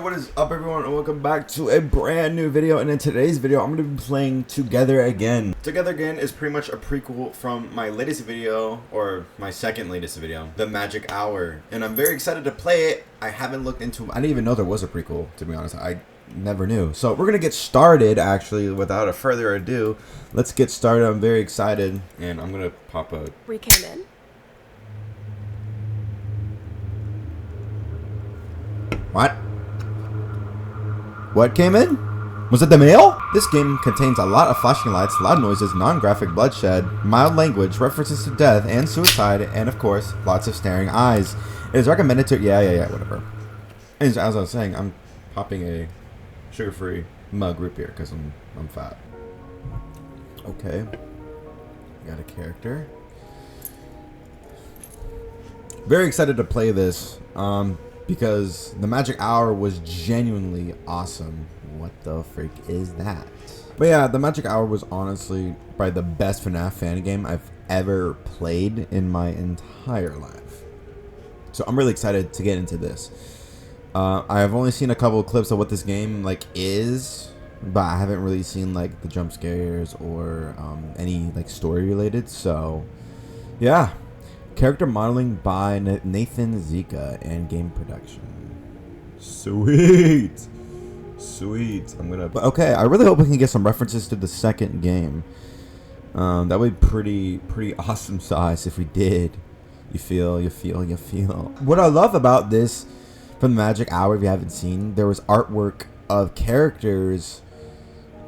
what is up, everyone, and welcome back to a brand new video. And in today's video, I'm going to be playing Together Again. Together Again is pretty much a prequel from my latest video, or my second latest video, The Magic Hour. And I'm very excited to play it. I haven't looked into it. I didn't even know there was a prequel, to be honest. I never knew. So we're going to get started, actually, without a further ado. Let's get started. I'm very excited. And I'm going to pop a... We came in. What? What came in? Was it the mail? This game contains a lot of flashing lights, loud noises, non-graphic bloodshed, mild language, references to death and suicide, and of course, lots of staring eyes. It is recommended to... Yeah, whatever. As I was saying, I'm popping a sugar-free mug root beer because I'm fat. Okay. Got a character. Very excited to play this. Because The Magic Hour was genuinely awesome. What the freak is that? But yeah, The Magic Hour was honestly probably the best FNAF fan game I've ever played in my entire life. So I'm really excited to get into this. I've only seen a couple of clips of what this game is, but I haven't really seen like the jump scares or any like story related. So yeah. Character modeling by Nathan Zika and game production. Sweet. Okay, I really hope we can get some references to the second game. That would be pretty awesome sauce if we did. You feel. What I love about this from the Magic Hour, if you haven't seen, there was artwork of characters,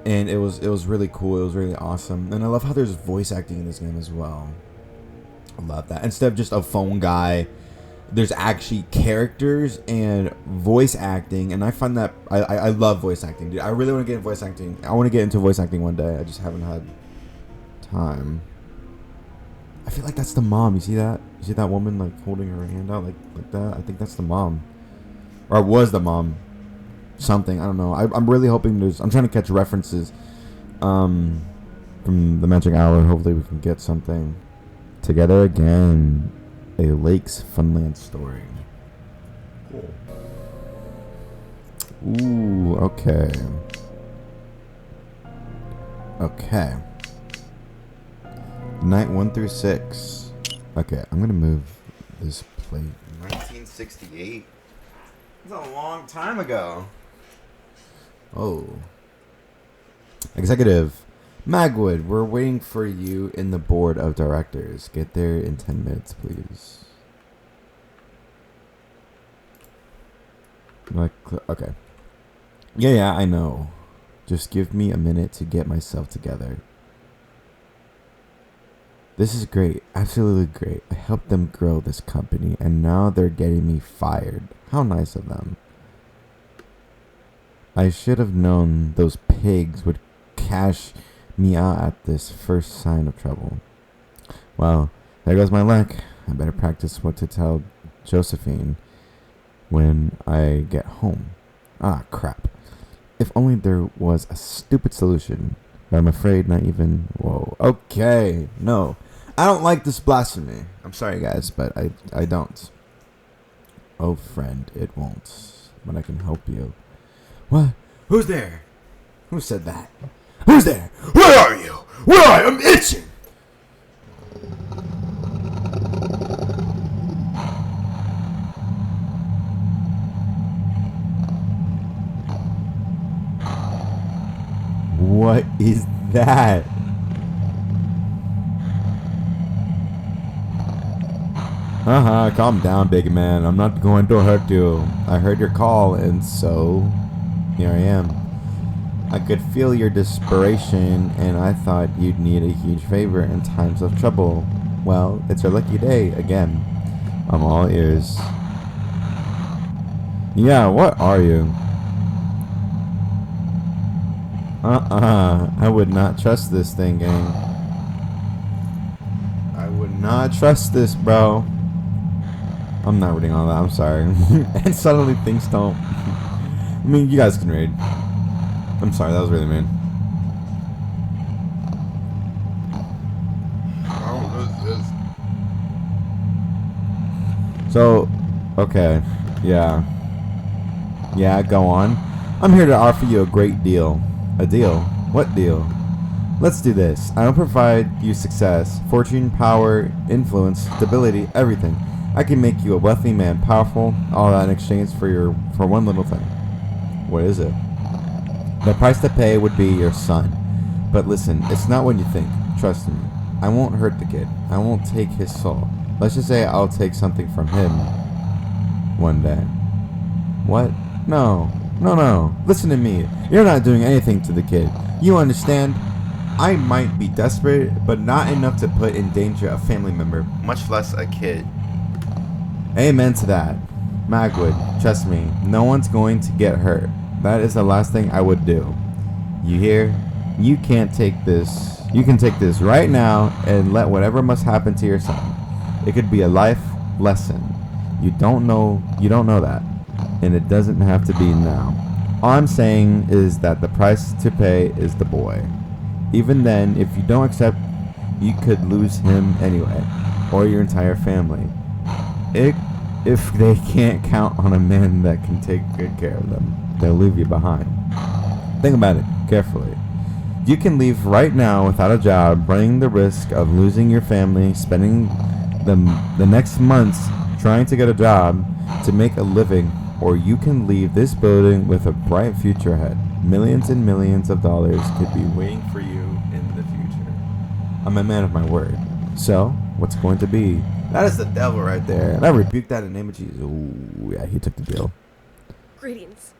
and it was really cool. It was really awesome, and I love how there's voice acting in this game as well. I love that. Instead of just a phone guy, there's actually characters and voice acting, and I find that I love voice acting, dude. I really want to get into voice acting. I want to get into voice acting one day. I just haven't had time. I feel like that's the mom. You see that? You see that woman like holding her hand out like that? I think that's the mom, or it was the mom. Something, I don't know. I'm really hoping I'm trying to catch references from the Magic Hour. Hopefully we can get something. Together Again, a Lakes Funland story. Cool. Ooh, okay. Night 1 through 6. Okay, I'm gonna move this plate. 1968. That's a long time ago. Oh. Executive. Magwood, we're waiting for you in the board of directors. Get there in 10 minutes, please. Okay. Yeah, I know. Just give me a minute to get myself together. This is great. Absolutely great. I helped them grow this company, and now they're getting me fired. How nice of them. I should have known those pigs would cash me out at this first sign of trouble. Well, there goes my luck. I better practice what to tell Josephine when I get home. Ah, crap. If only there was a stupid solution. But I'm afraid not even... Whoa. Okay. No. I don't like this blasphemy. I'm sorry, guys, but I don't. Oh, friend, it won't. But I can help you. What? Who's there? Who said that? Who's there? Where are you? Where are you? I'm itching! What is that? Calm down, big man. I'm not going to hurt you. I heard your call, and so here I am. I could feel your desperation, and I thought you'd need a huge favor in times of trouble. Well, it's your lucky day again. I'm all ears. Yeah, what are you? I would not trust this thing, gang. I would not trust this, bro. I'm not reading all that, I'm sorry. And suddenly things don't... I mean, you guys can read. I'm sorry, that was really mean. So, okay, yeah. Yeah, go on. I'm here to offer you a great deal. A deal? What deal? Let's do this. I'll provide you success, fortune, power, influence, stability, everything. I can make you a wealthy man, powerful, all that in exchange for one little thing. What is it? The price to pay would be your son. But listen, it's not what you think. Trust me. I won't hurt the kid. I won't take his soul. Let's just say I'll take something from him one day. What? No. No. Listen to me. You're not doing anything to the kid. You understand? I might be desperate, but not enough to put in danger a family member, much less a kid. Amen to that. Magwood, trust me, no one's going to get hurt. That is the last thing I would do. You hear? You can't take this. You can take this right now and let whatever must happen to your son. It could be a life lesson. You don't know that. And it doesn't have to be now. All I'm saying is that the price to pay is the boy. Even then, if you don't accept, you could lose him anyway, or your entire family. If they can't count on a man that can take good care of them, they'll leave you behind. Think about it carefully. You can leave right now without a job, running the risk of losing your family, spending the next months trying to get a job to make a living, or you can leave this building with a bright future ahead. Millions and millions of dollars could be waiting for you in the future. I'm a man of my word. So, what's going to be? That is the devil right there. And I rebuke that in the name of Jesus. Ooh, yeah, he took the deal. Greetings.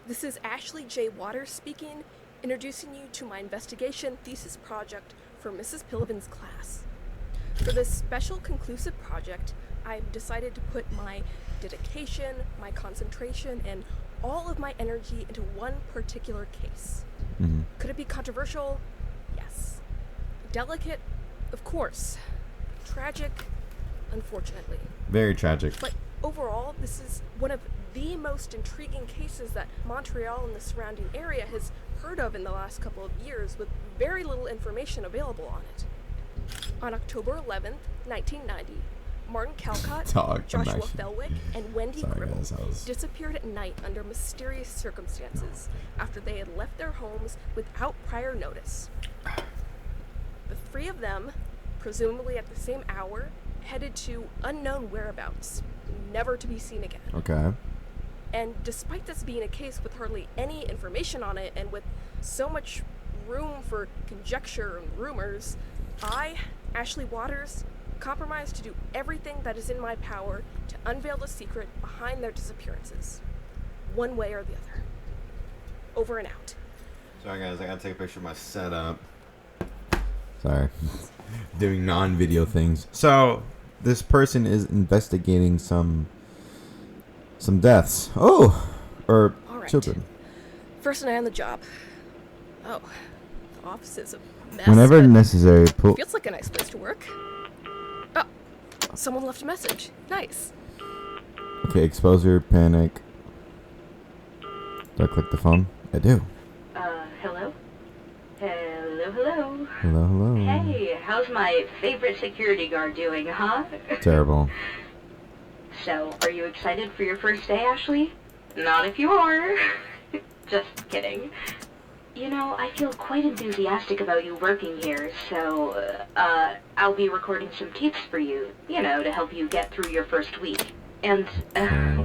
This is Ashley J. Waters speaking, introducing you to my investigation thesis project for Mrs. Pillivan's class. For this special conclusive project, I've decided to put my dedication, my concentration, and all of my energy into one particular case. Mm-hmm. Could it be controversial? Yes. Delicate? Of course. Tragic? Unfortunately. Very tragic. But overall, this is one of the most intriguing cases that Montreal and the surrounding area has heard of in the last couple of years, with very little information available on it. On October 11th, 1990, Martin Calcott, Joshua Felwick, and Wendy Gribble disappeared at night under mysterious circumstances after they had left their homes without prior notice. The three of them, presumably at the same hour, headed to unknown whereabouts, never to be seen again. Okay. And despite this being a case with hardly any information on it, and with so much room for conjecture and rumors, I, Ashley Waters, compromised to do everything that is in my power to unveil the secret behind their disappearances, one way or the other. Over and out. Sorry guys, I gotta take a picture of my setup. Sorry. Doing non-video things. So, this person is investigating some deaths. Oh! Or all right. children. First night on the job. Oh, the office is a mess. Whenever necessary, feels like a nice place to work. Oh, someone left a message. Nice. Okay, exposure, panic. Do I click the phone? I do. Hello? Hello? Hello. Hey, how's my favorite security guard doing, huh? Terrible. So, are you excited for your first day, Ashley? Not if you are. Just kidding. You know, I feel quite enthusiastic about you working here, so, I'll be recording some tapes for you, to help you get through your first week. And,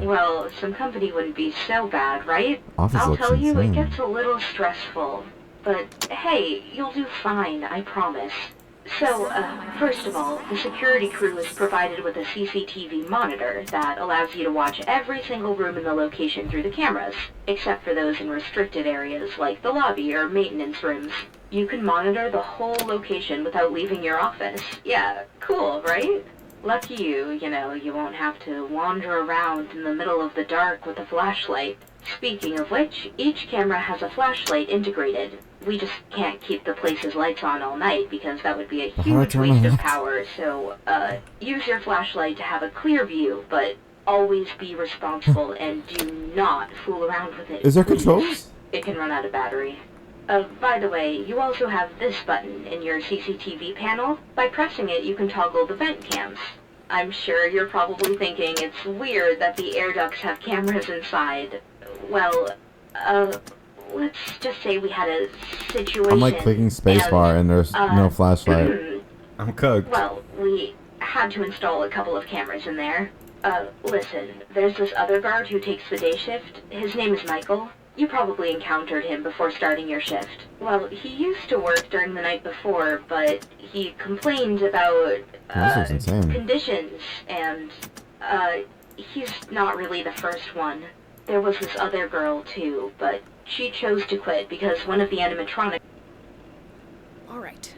well, some company wouldn't be so bad, right? I'll tell you, it gets a little stressful. But, hey, you'll do fine, I promise. So, first of all, the security crew is provided with a CCTV monitor that allows you to watch every single room in the location through the cameras, except for those in restricted areas like the lobby or maintenance rooms. You can monitor the whole location without leaving your office. Yeah, cool, right? Lucky you, you won't have to wander around in the middle of the dark with a flashlight. Speaking of which, each camera has a flashlight integrated. We just can't keep the place's lights on all night because that would be a huge waste of power, so, use your flashlight to have a clear view, but always be responsible and do not fool around with it. Is there controls? It can run out of battery. By the way, you also have this button in your CCTV panel. By pressing it, you can toggle the vent cams. I'm sure you're probably thinking it's weird that the air ducts have cameras inside. well, let's just say we had a situation. I'm like clicking spacebar and there's no flashlight. I'm cooked. Well, we had to install a couple of cameras in there. Listen, there's this other guard who takes the day shift. His name is Michael. You probably encountered him before starting your shift. Well, he used to work during the night before, but he complained about, This looks insane. conditions, and, he's not really the first one. There was this other girl, too, but she chose to quit because one of the animatronics... Alright.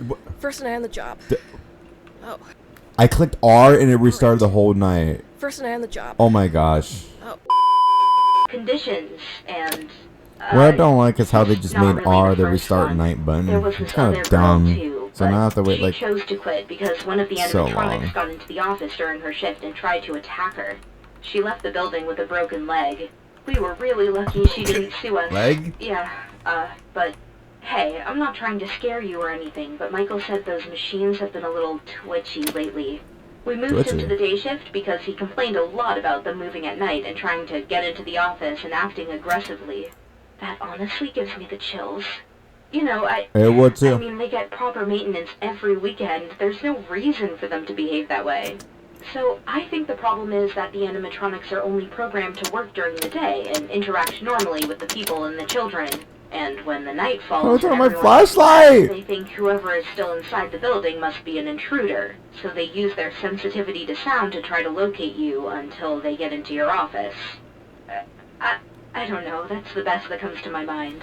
What? First night on the job. Oh. I clicked R and it restarted the whole night. First night on the job. Oh my gosh. Oh. conditions, and... what I don't like is how they just made really R the first restart one. night button. There was It's this kind other of girl, dumb. too, So now I have to wait she like chose to quit because one of the so animatronics long. got into the office during her shift and tried to attack her. She left the building with a broken leg. We were really lucky she didn't sue us. Leg? Yeah, but... Hey, I'm not trying to scare you or anything, but Michael said those machines have been a little twitchy lately. We moved him to the day shift because he complained a lot about them moving at night and trying to get into the office and acting aggressively. That honestly gives me the chills. You know, I mean, they get proper maintenance every weekend. There's no reason for them to behave that way. So, I think the problem is that the animatronics are only programmed to work during the day and interact normally with the people and the children. And when the night falls, on my flashlight! They think whoever is still inside the building must be an intruder. So they use their sensitivity to sound to try to locate you until they get into your office. I don't know, that's the best that comes to my mind.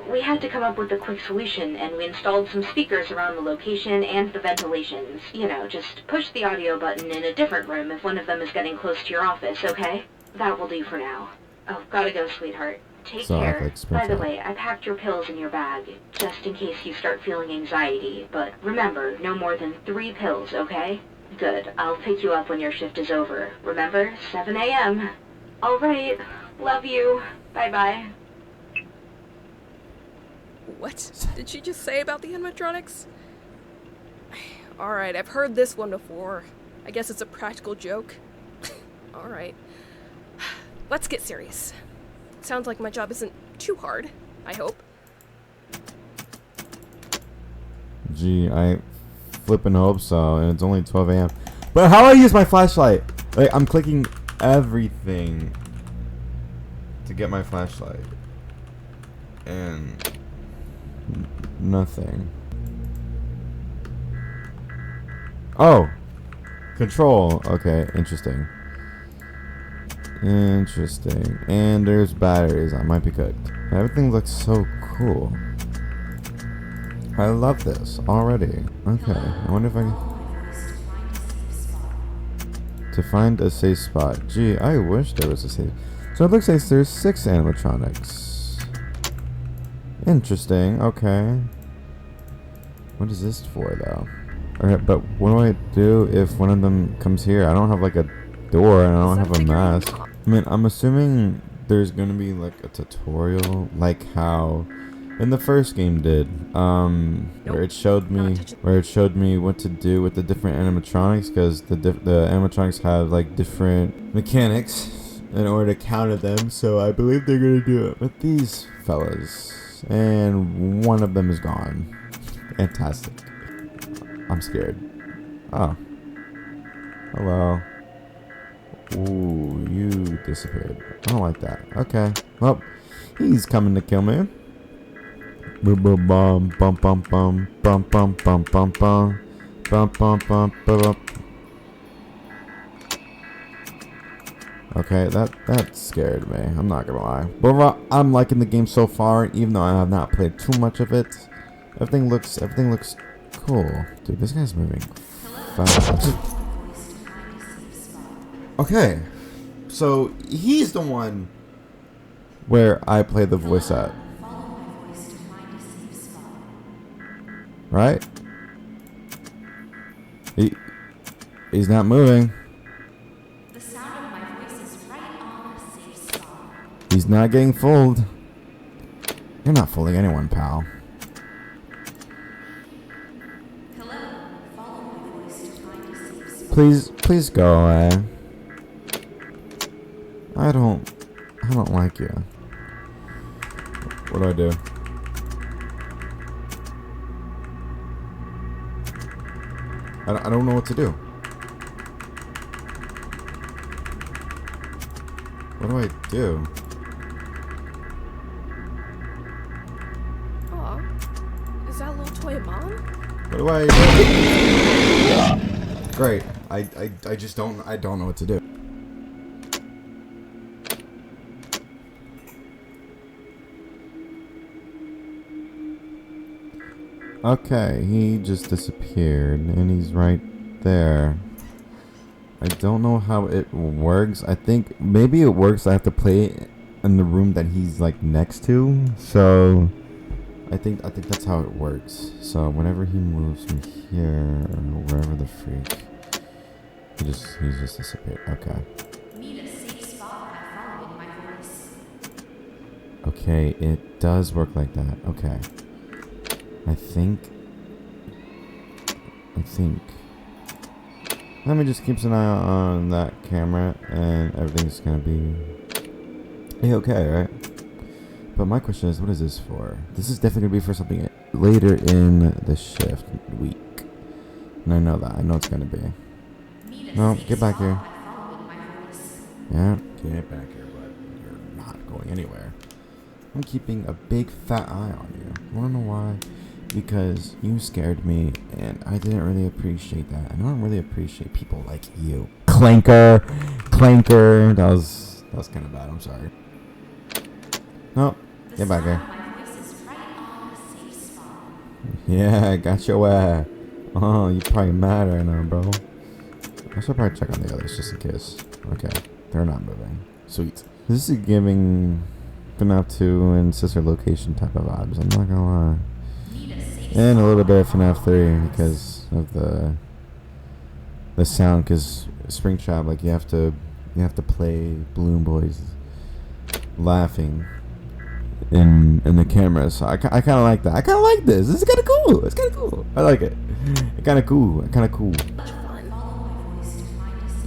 We had to come up with a quick solution, and we installed some speakers around the location and the ventilations. You know, just push the audio button in a different room if one of them is getting close to your office, okay? That will do for now. Oh, gotta go, sweetheart. Take care. By the way, I packed your pills in your bag, just in case you start feeling anxiety. But remember, no more than 3 pills, okay? Good. I'll pick you up when your shift is over. Remember, 7 a.m. All right. Love you. Bye-bye. What did she just say about the animatronics? Alright, I've heard this one before. I guess it's a practical joke. Alright. Let's get serious. Sounds like my job isn't too hard, I hope. Gee, I flippin' hope so, and it's only 12 a.m. But how do I use my flashlight? Like, I'm clicking everything to get my flashlight. And nothing. Oh! Control. Okay, interesting. Interesting. And there's batteries. I might be cooked. Everything looks so cool. I love this already. Okay. I wonder if I can... To find a safe spot. Gee, I wish there was a safe... So it looks like there's 6 animatronics. Interesting. Okay. What is this for, though? Alright, but what do I do if one of them comes here? I don't have, like, a door and I don't have a mask. I mean, I'm assuming there's gonna be like a tutorial, like how in the first game did, where it showed me what to do with the different animatronics, because the animatronics have like different mechanics in order to counter them. So I believe they're gonna do it with these fellas, and one of them is gone. Fantastic. I'm scared. Oh, hello. Ooh, you disappeared. I don't like that. Okay. Well, he's coming to kill me. Boom, boom, bum, bum, bum, bum, bum, bum, bum, bum, bum, bum, bum, bum, bum. Okay, that scared me. I'm not gonna lie. But overall, I'm liking the game so far, even though I have not played too much of it. Everything looks cool. Dude, this guy's moving fast. Okay, so he's the one where I play the voice at, right? He's not moving. The sound of my voice is right on a safe spot. He's not getting fooled. You're not fooling anyone, pal. Hello, follow my voice to find a safe spot. Please go away. I don't I don't like you. What do I do? I don't know what to do. What do I do? Aw, is that little toy mom? What do I do? Great. I just don't know what to do. Okay, he just disappeared, and he's right there. I don't know how it works. I think maybe it works. I have to play in the room that he's like next to. So I think that's how it works. So whenever he moves from here or wherever the freak, he's just disappeared. Okay. Need a safe spot by following my voice. Okay, it does work like that. Okay. I think. Let me just keep an eye on that camera, and everything's gonna be okay, right? But my question is, what is this for? This is definitely gonna be for something later in the shift week, and I know that. I know it's gonna be. No, get back here. Yeah, get back here, but you're not going anywhere. I'm keeping a big fat eye on you. Wanna know why? Because you scared me, and I didn't really appreciate that. I don't really appreciate people like you. Clanker. That was kind of bad. I'm sorry. Nope. Get back here. Yeah, I got your ass. Oh, you probably mad right now, bro. I should probably check on the others just in case. Okay, they're not moving. Sweet. This is giving FNAF 2 and sister location type of vibes. I'm not gonna lie. And a little bit of FNAF 3 because of the sound. Because Springtrap, like you have to play Balloon Boys laughing in the camera. So I kind of like that. I kind of like this. This is kind of cool. It's kind of cool. I like it. It's kind of cool.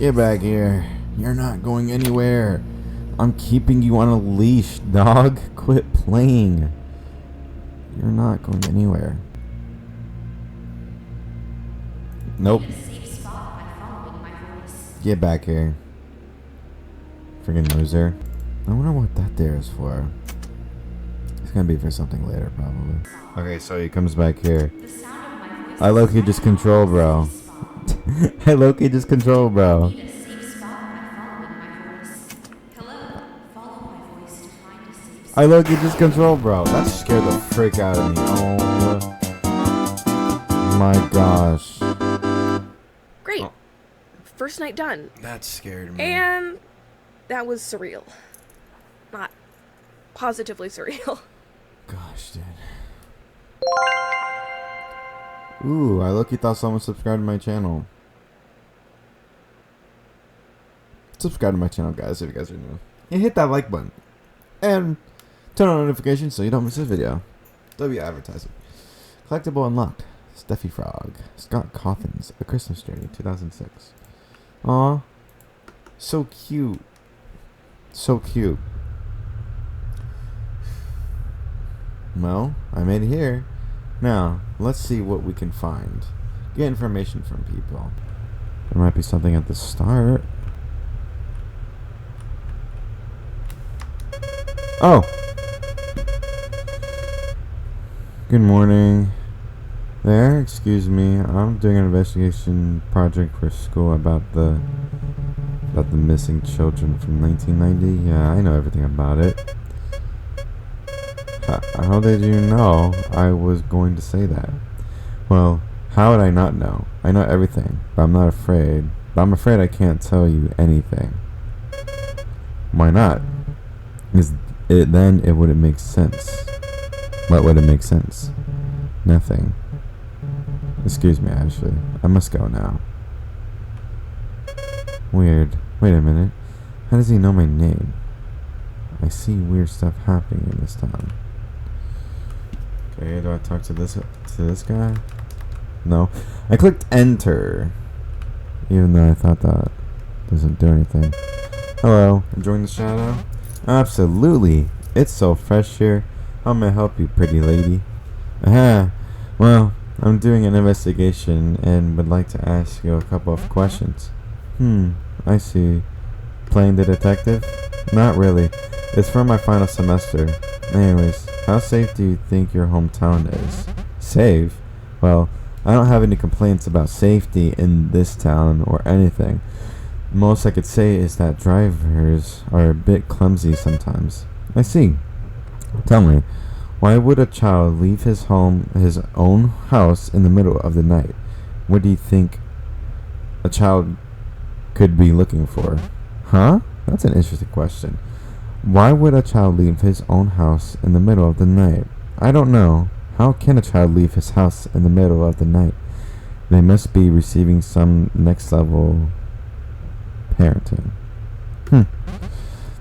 Get back here. You're not going anywhere. I'm keeping you on a leash, dog. Quit playing. You're not going anywhere. Nope. Get back here. Friggin' loser. I wonder what that there is for. It's gonna be for something later, probably. Okay, so he comes back here. I low-key just control, bro. I low-key just control, bro. I low-key just control, bro. That scared the frick out of me. Oh my gosh. Great. First night done. That scared me. And that was surreal. Not positively surreal. Gosh, dude. Ooh, I low-key thought someone subscribed to my channel. Subscribe to my channel, guys, if you guys are new. And hit that like button. And turn on notifications so you don't miss a video. W advertising. Collectible unlocked. Steffi Frog. Scott Cawthon's A Christmas Journey, 2006. Aw. So cute. So cute. Well, I made it here. Now, let's see what we can find. Get information from people. There might be something at the start. Oh! Good morning. There, excuse me. I'm doing an investigation project for school about the missing children from 1990. Yeah, I know everything about it. How did you know I was going to say that? Well, how would I not know? I know everything, but I'm not afraid. But I'm afraid I can't tell you anything. Why not? Then it wouldn't make sense. What would it make sense? Nothing. Excuse me, Ashley. I must go now. Weird. Wait a minute. How does he know my name? I see weird stuff happening in this town. Okay, do I talk to this guy? No. I clicked enter. Even though I thought that doesn't do anything. Hello. Enjoying the shadow? Absolutely. It's so fresh here. How may I help you, pretty lady? Aha. Well, I'm doing an investigation and would like to ask you a couple of questions. I see. Playing the detective? Not really. It's for my final semester. Anyways, how safe do you think your hometown is? Safe? Well, I don't have any complaints about safety in this town or anything. Most I could say is that drivers are a bit clumsy sometimes. I see. Tell me, why would a child leave his own house in the middle of the night? What do you think a child could be looking for? Huh? That's an interesting question. Why would a child leave his own house in the middle of the night? I don't know. How can a child leave his house in the middle of the night? They must be receiving some next level parenting. The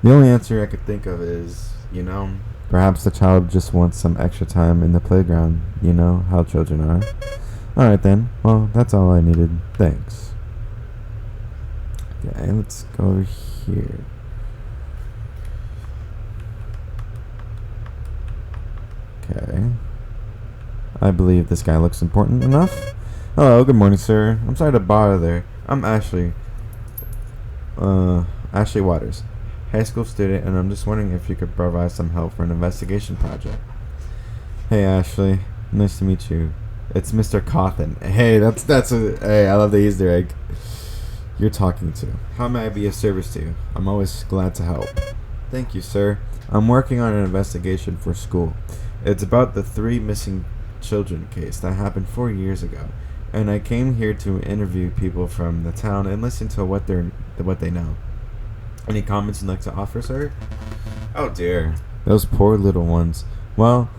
only answer I could think of is, perhaps the child just wants some extra time in the playground. You know how children are. Alright then. Well, that's all I needed. Thanks. Okay, let's go over here. Okay. I believe this guy looks important enough. Hello, good morning, sir. I'm sorry to bother. I'm Ashley. Ashley Waters, high school student, and I'm just wondering if you could provide some help for an investigation project. Hey, Ashley. Nice to meet you. It's Mr. Cawthon. Hey, hey, I love the Easter egg you're talking to. How may I be of service to you? I'm always glad to help. Thank you, sir. I'm working on an investigation for school. It's about the 3 missing children case that happened 4 years ago, and I came here to interview people from the town and listen to what they know. Any comments you'd like to offer, sir? Oh dear, those poor little ones. Well,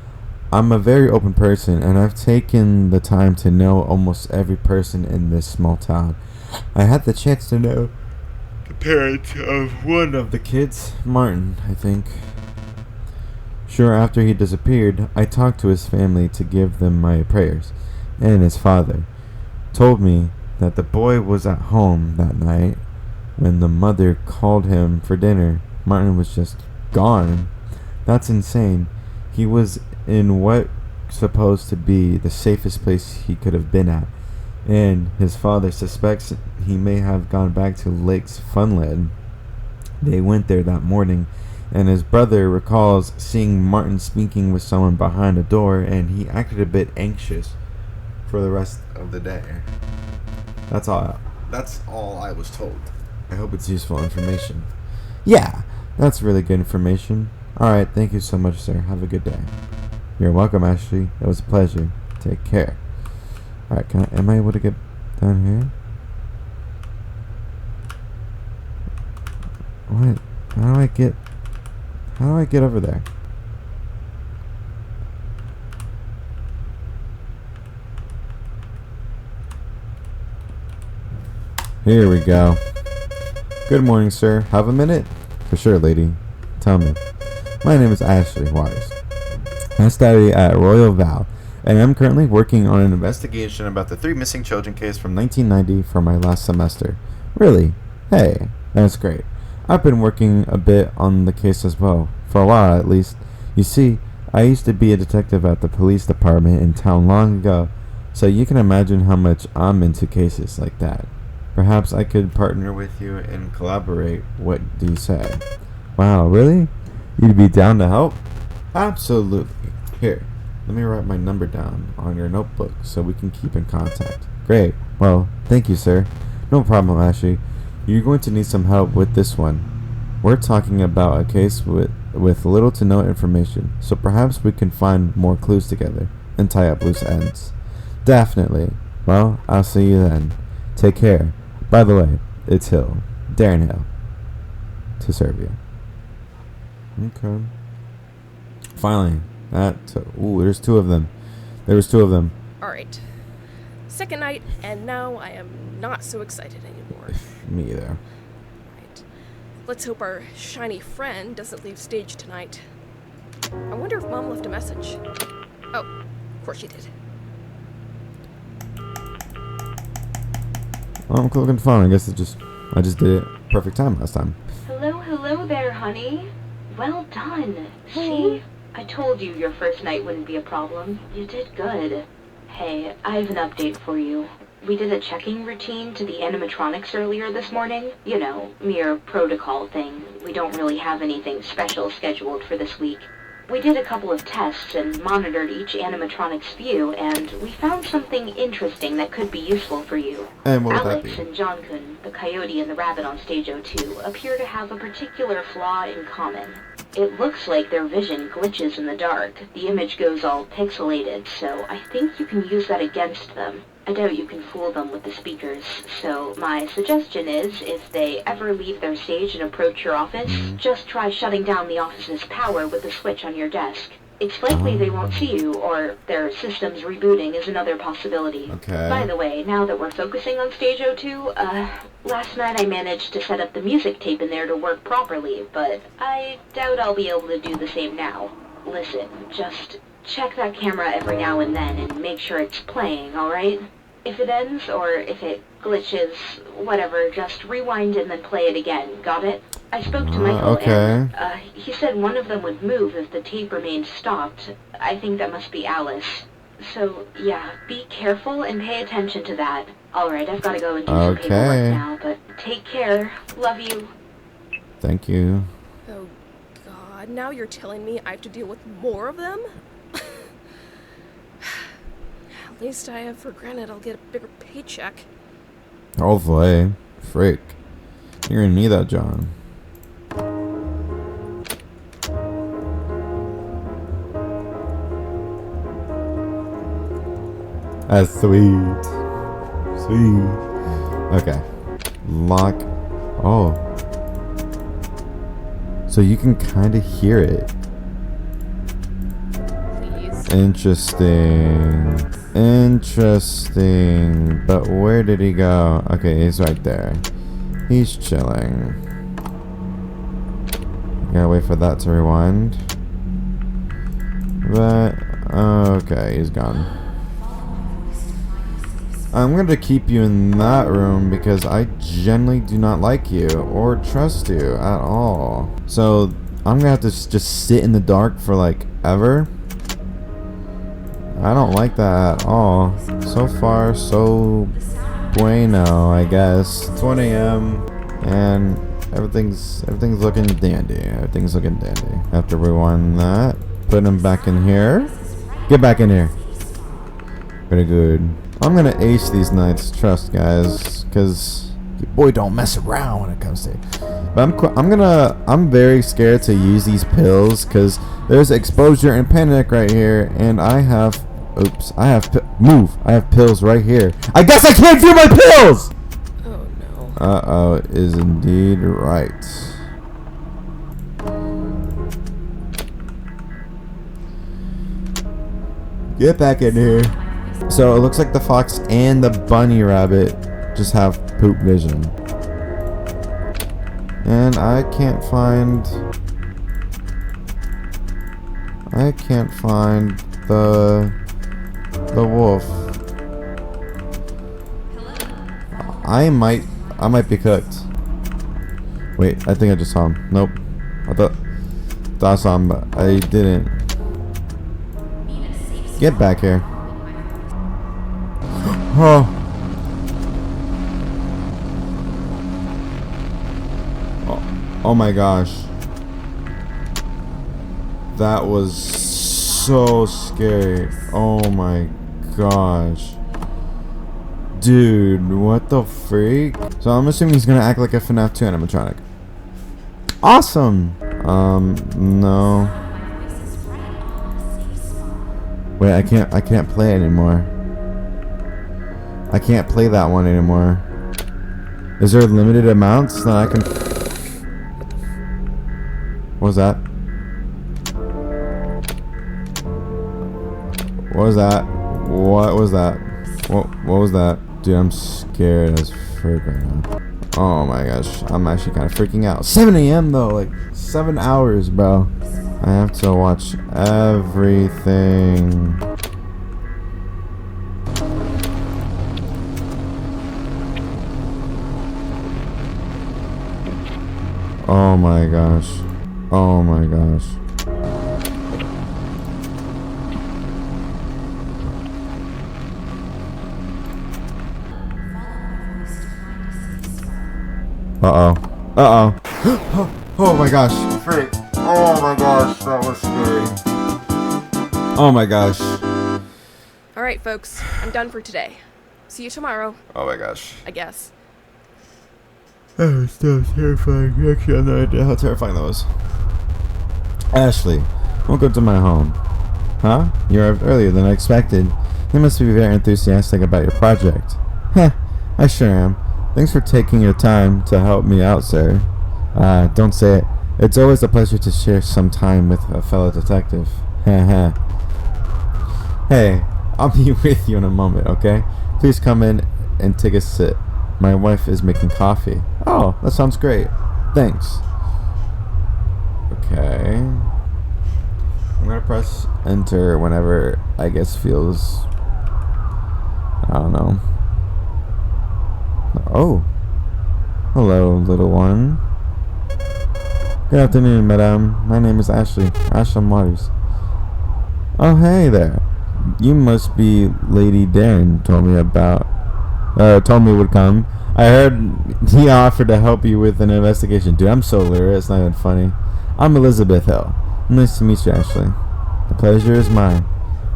I'm a very open person, and I've taken the time to know almost every person in this small town. I had the chance to know the parent of one of the kids, Martin, I think. Sure, after he disappeared, I talked to his family to give them my prayers, and his father told me that the boy was at home that night. When the mother called him for dinner, Martin was just gone. That's insane. He was in what supposed to be the safest place he could have been at, and his father suspects he may have gone back to Lake's Funland. They went there that morning, and his brother recalls seeing Martin speaking with someone behind a door, and he acted a bit anxious for the rest of the day. That's all I was told. I hope it's useful information. Yeah, that's really good information. Alright, thank you so much, sir. Have a good day. You're welcome, Ashley. It was a pleasure. Take care. Alright, am I able to get down here? What? How do I get over there? Here we go. Good morning, sir. Have a minute? For sure, lady. Tell me. My name is Ashley Waters. I study at Royal Val, and I'm currently working on an investigation about the 3 missing children case from 1990 for my last semester. Really? Hey, that's great. I've been working a bit on the case as well, for a while at least. You see, I used to be a detective at the police department in town long ago, so you can imagine how much I'm into cases like that. Perhaps I could partner with you and collaborate. What do you say? Wow, really? You'd be down to help? Absolutely. Here, let me write my number down on your notebook so we can keep in contact. Great. Well, thank you, sir. No problem, Ashley. You're going to need some help with this one. We're talking about a case with little to no information, so perhaps we can find more clues together and tie up loose ends. Definitely. Well, I'll see you then. Take care. By the way, it's Hill. Darren Hill. To serve you. Okay. Finally. There's 2 of them. There was 2 of them. Alright. Second night, and now I am not so excited anymore. Me either. Right. Let's hope our shiny friend doesn't leave stage tonight. I wonder if Mom left a message. Oh, of course she did. I'm looking fine. I guess I just did it perfect time last time. Hello there, honey. Well done. See? I told you your first night wouldn't be a problem. You did good. Hey, I have an update for you. We did a checking routine to the animatronics earlier this morning. You know, mere protocol thing. We don't really have anything special scheduled for this week. We did a couple of tests and monitored each animatronic's view, and we found something interesting that could be useful for you. And what would that Alex be? and John-kun, the coyote and the rabbit on stage 02, appear to have a particular flaw in common. It looks like their vision glitches in the dark. The image goes all pixelated, so I think you can use that against them. I doubt you can fool them with the speakers, so my suggestion is, if they ever leave their stage and approach your office, just try shutting down the office's power with the switch on your desk. It's likely they won't see you, or their system's rebooting is another possibility. Okay. By the way, now that we're focusing on Stage 02, last night I managed to set up the music tape in there to work properly, but I doubt I'll be able to do the same now. Listen, just check that camera every now and then and make sure it's playing, alright? If it ends, or if it glitches, whatever, just rewind and then play it again, got it? I spoke to Michael okay. and, he said one of them would move if the tape remained stopped. I think that must be Alice. So, yeah, be careful and pay attention to that. Alright, I've gotta go and do some paperwork now, but take care. Love you. Thank you. Oh, God. Now you're telling me I have to deal with more of them? At least I have for granted I'll get a bigger paycheck. Hopefully. Freak. You're gonna need that, John. That's sweet. Sweet. Okay. Lock. Oh. So you can kind of hear it. Please. Interesting. Interesting. But where did he go? Okay, he's right there. He's chilling. Gotta wait for that to rewind. But, okay, he's gone. I'm going to keep you in that room because I generally do not like you or trust you at all. So I'm going to have to just sit in the dark for like ever. I don't like that at all. So far, so bueno, I guess. 20 a.m. and everything's looking dandy. Everything's looking dandy. Have to rewind that. Put him back in here. Get back in here. Very good. I'm gonna ace these nights, trust guys, because your boy don't mess around when it comes to it. But I'm very scared to use these pills because there's exposure and panic right here, and I have pills right here. I guess I can't do my pills. Oh no. Uh-oh, is indeed right. Get back in here. So it looks like the fox and the bunny rabbit just have poop vision. And I can't find the wolf. I might be cooked. Wait, I think I just saw him. Nope. I thought I saw him, but I didn't. Get back here. Oh. Oh my gosh. That was so scary. Oh my gosh. Dude, what the freak? So I'm assuming he's gonna act like a FNAF 2 animatronic. Awesome! No. Wait, I can't play it anymore. I can't play that one anymore. Is there limited amounts that I can... What was that? What was that? What was that? What was that? Dude, I'm scared as frick right now. Oh my gosh, I'm actually kind of freaking out. 7 a.m. though, like 7 hours, bro. I have to watch everything. Oh my gosh. Oh my gosh. Uh-oh. Uh-oh. Oh my gosh. Freak. Oh my gosh, that was scary. Oh my gosh. Alright, folks, I'm done for today. See you tomorrow, Oh my gosh. I guess. That was so terrifying. Actually, I have no idea how terrifying that was. Ashley, welcome to my home. Huh? You arrived earlier than I expected. You must be very enthusiastic about your project. Heh, I sure am. Thanks for taking your time to help me out, sir. Don't say it. It's always a pleasure to share some time with a fellow detective. Heh. Hey, I'll be with you in a moment, okay? Please come in and take a sit. My wife is making coffee. Oh, that sounds great. Thanks. Okay. I'm gonna press enter whenever I guess feels... I don't know. Oh. Hello, little one. Good afternoon, madame. My name is Ashley. Ashland Waters. Oh, hey there. You must be Lady Darren told me would come. I heard he offered to help you with an investigation. Dude, I'm so literate, it's not even funny. I'm Elizabeth Hill. Nice to meet you, Ashley. The pleasure is mine.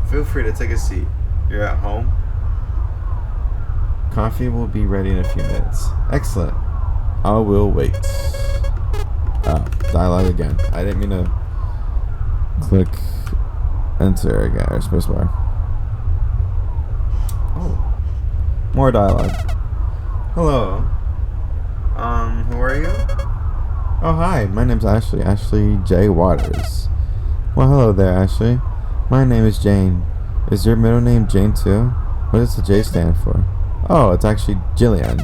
Feel free to take a seat. You're at home? Coffee will be ready in a few minutes. Excellent. I will wait. Dialogue again. I didn't mean to click enter again, or spacebar. Oh. More dialogue. Hello. Who are you? Oh, hi. My name's Ashley. Ashley J. Waters. Well, hello there, Ashley. My name is Jane. Is your middle name Jane, too? What does the J stand for? Oh, it's actually Jillian.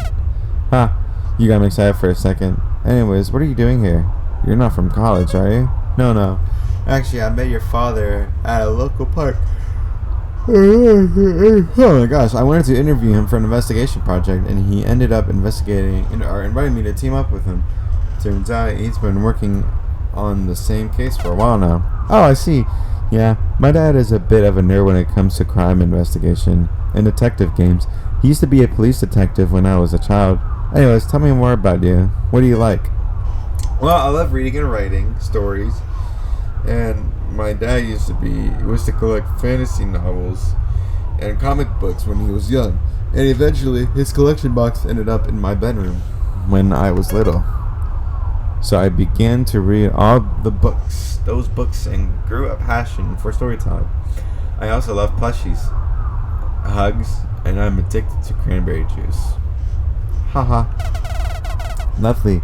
Ha. You got me excited for a second. Anyways, what are you doing here? You're not from college, are you? No. Actually, I met your father at a local park. Oh my gosh, I wanted to interview him for an investigation project, and he ended up inviting me to team up with him. Turns out he's been working on the same case for a while now. Oh, I see. Yeah, my dad is a bit of a nerd when it comes to crime investigation and detective games. He used to be a police detective when I was a child. Anyways, tell me more about you. What do you like? Well, I love reading and writing stories. And my dad used to collect fantasy novels and comic books when he was young. And eventually, his collection box ended up in my bedroom when I was little. So I began to read all those books, and grew a passion for storytelling. I also love plushies, hugs, and I'm addicted to cranberry juice. Haha. Lovely.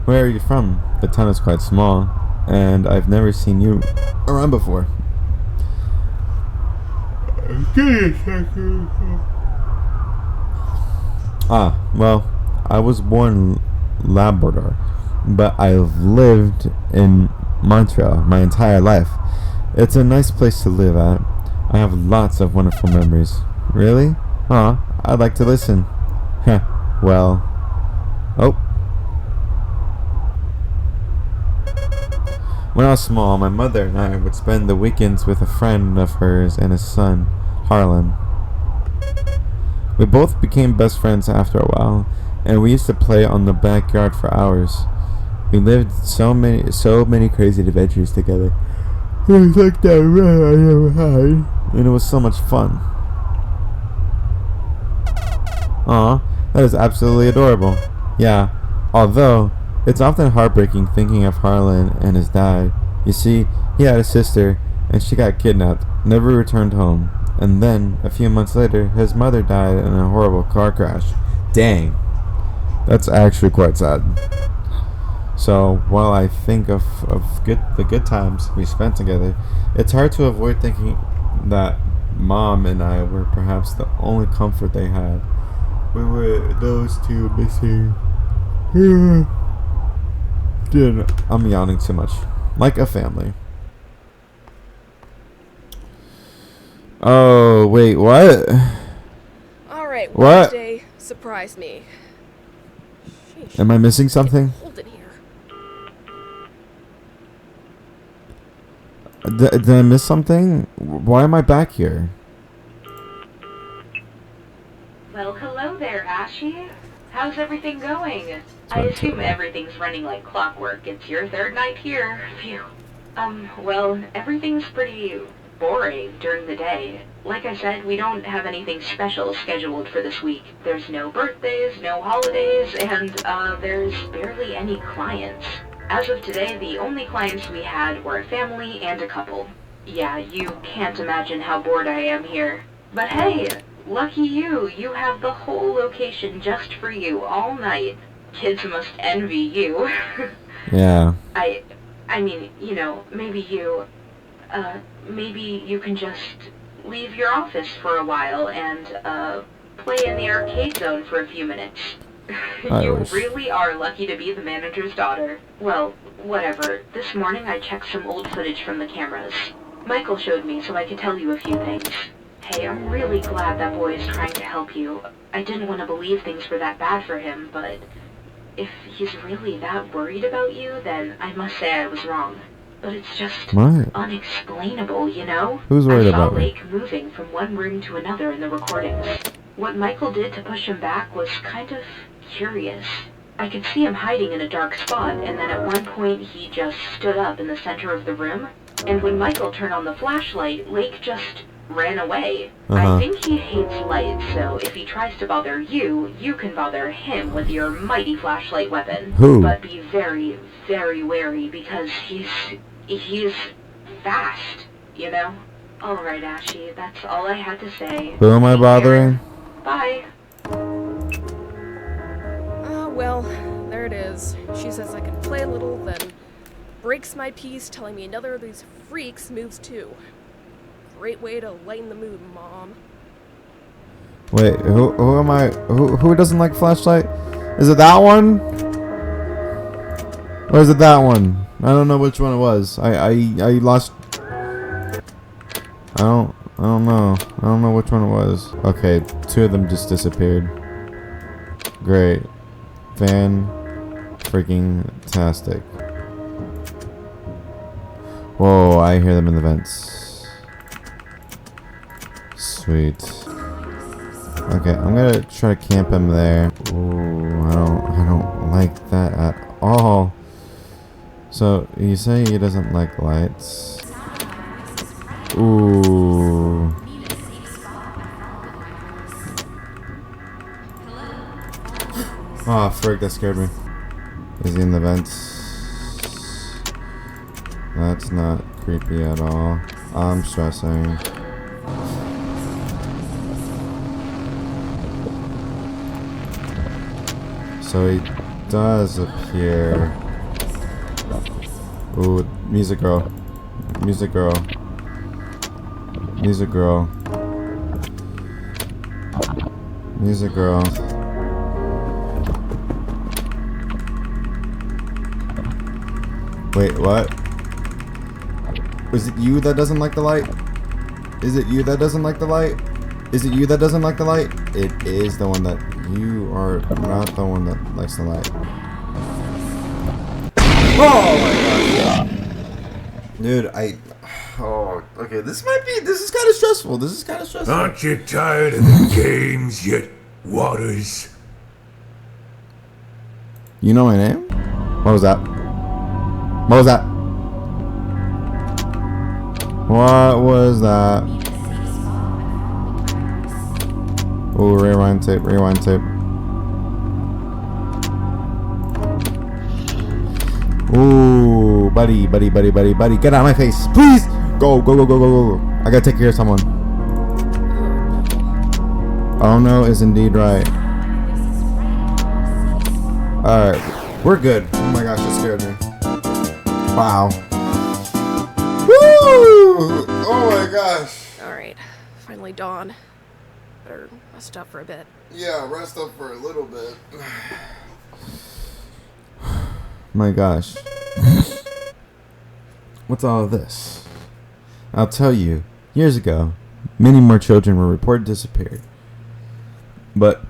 Where are you from? The town is quite small, and I've never seen you around before. Well, I was born in Labrador, but I've lived in Montreal my entire life. It's a nice place to live at. I have lots of wonderful memories. Really? I'd like to listen. Heh, well... Oh. When I was small, my mother and I would spend the weekends with a friend of hers and his son, Harlan. We both became best friends after a while, and we used to play on the backyard for hours. We lived so many crazy adventures together. It was like that run I never had, and it was so much fun. Aw, that is absolutely adorable. Yeah, although it's often heartbreaking thinking of Harlan and his dad. You see, he had a sister, and she got kidnapped, never returned home. And then, a few months later, his mother died in a horrible car crash. Dang. That's actually quite sad. So, while I think of the good times we spent together, it's hard to avoid thinking that Mom and I were perhaps the only comfort they had. We were those two missing... Dude, I'm yawning too much. Like a family. Oh, wait, what? Alright, What? Wednesday, surprise me. Sheesh. Am I missing something? Hold it here. Did I miss something? Why am I back here? Well, hello there, Ashy. How's everything going? I assume everything's running like clockwork. It's your third night here. Phew. Well, everything's pretty boring during the day. Like I said, we don't have anything special scheduled for this week. There's no birthdays, no holidays, and, there's barely any clients. As of today, the only clients we had were a family and a couple. Yeah, you can't imagine how bored I am here. But hey, lucky you, you have the whole location just for you all night. Kids must envy you. Yeah. I mean, you know, maybe you can just leave your office for a while and, play in the arcade zone for a few minutes. You really are lucky to be the manager's daughter. Well, whatever. This morning I checked some old footage from the cameras. Michael showed me so I could tell you a few things. Hey, I'm really glad that boy is trying to help you. I didn't want to believe things were that bad for him, but if he's really that worried about you, then I must say I was wrong. But it's just unexplainable, you know? Who's worried about me? I saw Lake moving from one room to another in the recordings. What Michael did to push him back was kind of curious. I could see him hiding in a dark spot, and then at one point he just stood up in the center of the room. And when Michael turned on the flashlight, Lake just ran away. I think he hates light, so if he tries to bother you, you can bother him with your mighty flashlight weapon. Who? But be very, very wary because he's fast, you know? Alright, Ashy, that's all I had to say. Who am I bothering? Bye. Well, there it is. She says I can play a little, then breaks my peace telling me another of these freaks moves too. Great way to lighten the mood, Mom. Wait, who am I? Who doesn't like flashlight? Is it that one? Or is it that one? I don't know which one it was. I lost. I don't know. I don't know which one it was. Okay, two of them just disappeared. Great. Freaking-tastic. Whoa, I hear them in the vents. Sweet. Okay, I'm gonna try to camp him there. Ooh, I don't like that at all. So, you say he doesn't like lights. Ooh. Oh, frick, that scared me. Is he in the vents? That's not creepy at all. I'm stressing. So he does appear. Ooh, music girl. Music girl. Music girl. Music girl. Wait, what? Was it you that doesn't like the light? Is it you that doesn't like the light? Is it you that doesn't like the light? It is the one that... You are not the one that likes the light. Oh my god. Dude, oh, okay, this is kind of stressful. This is kind of stressful. Aren't you tired of the games yet, Waters? You know my name? What was that? What was that? What was that? Oh, rewind tape, rewind tape. Ooh, buddy. Get out of my face, please! Go. I gotta take care of someone. Oh no is indeed right. Alright, we're good. Oh my gosh, that scared me. Wow. Woo! Oh my gosh. Alright, finally dawn. Better rest up for a bit. Yeah, rest up for a little bit. My gosh. What's all of this? I'll tell you, years ago, many more children were reported disappeared. But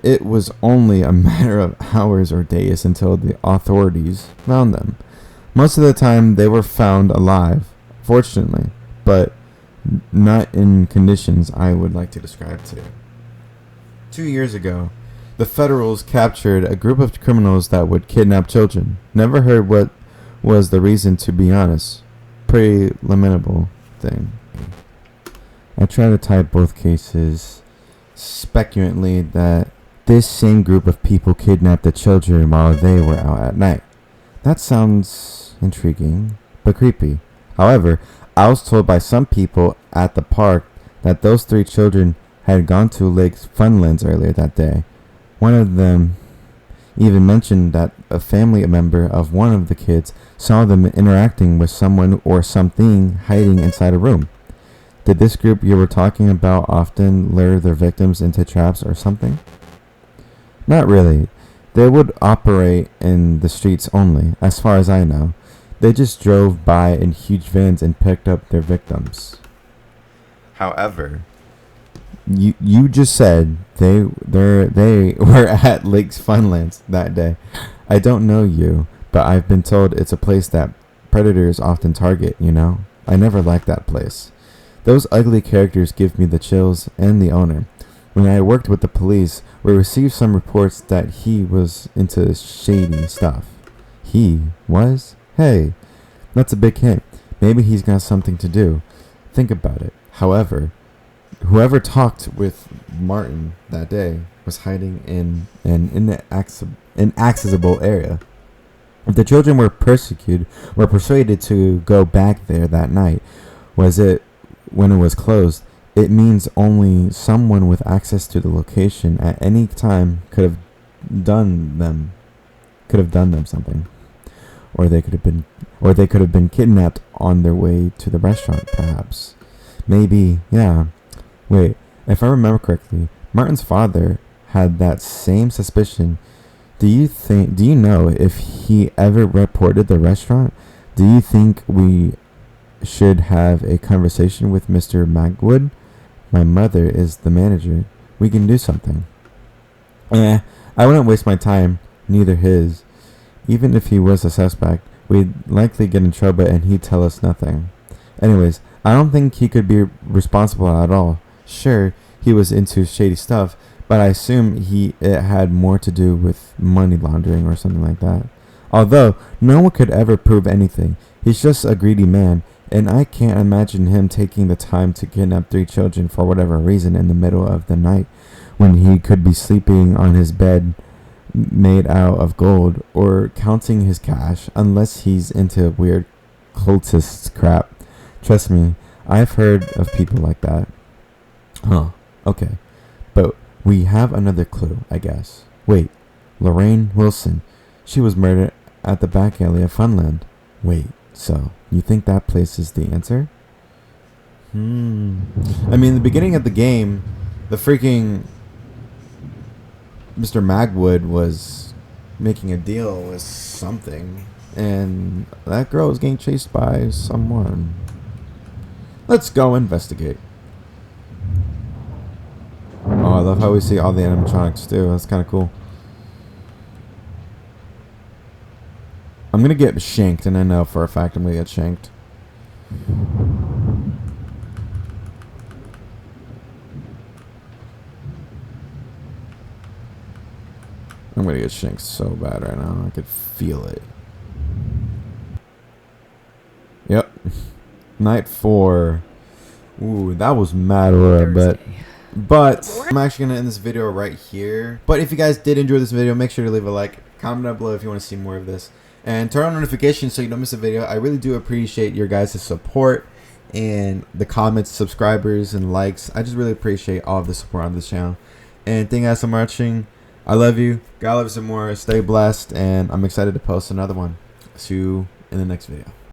it was only a matter of hours or days until the authorities found them. Most of the time, they were found alive, fortunately, but not in conditions I would like to describe to you. 2 years ago, the Federals captured a group of criminals that would kidnap children. Never heard what was the reason, to be honest. Pretty lamentable thing. I try to tie both cases speculantly that this same group of people kidnapped the children while they were out at night. That sounds intriguing, but creepy. However, I was told by some people at the park that those 3 children had gone to Lake Funland earlier that day. One of them even mentioned that a family member of one of the kids saw them interacting with someone or something hiding inside a room. Did this group you were talking about often lure their victims into traps or something? Not really. They would operate in the streets only, as far as I know. They just drove by in huge vans and picked up their victims. However, you just said they were at Lake's Funlands that day. I don't know you, but I've been told it's a place that predators often target, you know? I never liked that place. Those ugly characters give me the chills, and the owner. When I worked with the police, we received some reports that he was into shady stuff. He was? Hey, that's a big hint. Maybe he's got something to do. Think about it. However, whoever talked with Martin that day was hiding in an inaccessible area. If the children were persuaded to go back there that night, was it when it was closed? It means only someone with access to the location at any time could have done them something, or they could have been kidnapped on their way to the restaurant, perhaps. Maybe, yeah. Wait, if I remember correctly, Martin's father had that same suspicion. Do you know if he ever reported the restaurant? Do you think we should have a conversation with Mr. Magwood? My mother is the manager. We can do something. I wouldn't waste my time, neither his. Even if he was a suspect, we'd likely get in trouble and he'd tell us nothing. Anyways, I don't think he could be responsible at all. Sure, he was into shady stuff, but I assume it had more to do with money laundering or something like that. Although, no one could ever prove anything. He's just a greedy man, and I can't imagine him taking the time to kidnap 3 children for whatever reason in the middle of the night when he could be sleeping on his bed made out of gold or counting his cash, unless he's into weird cultist crap. Trust me, I've heard of people like that. Huh, okay. But we have another clue, I guess. Wait, Lorraine Wilson. She was murdered at the back alley of Funland. Wait, so you think that place is the answer? I mean, the beginning of the game, the freaking Mr. Magwood was making a deal with something, and that girl was getting chased by someone. Let's go investigate. Oh, I love how we see all the animatronics too. That's kind of cool. I'm gonna get shanked, and I know for a fact I'm gonna get shanked. I'm gonna get shanked so bad right now. I could feel it. Yep. Night 4. Ooh, that was mad rare, but I'm actually gonna end this video right here. But if you guys did enjoy this video, make sure to leave a like, comment down below if you want to see more of this, and turn on notifications so you don't miss a video. I really do appreciate your guys' support and the comments, subscribers, and likes. I just really appreciate all of the support on this channel. And thank you guys so much for watching. I love you. God loves you more. Stay blessed, and I'm excited to post another one. See you in the next video.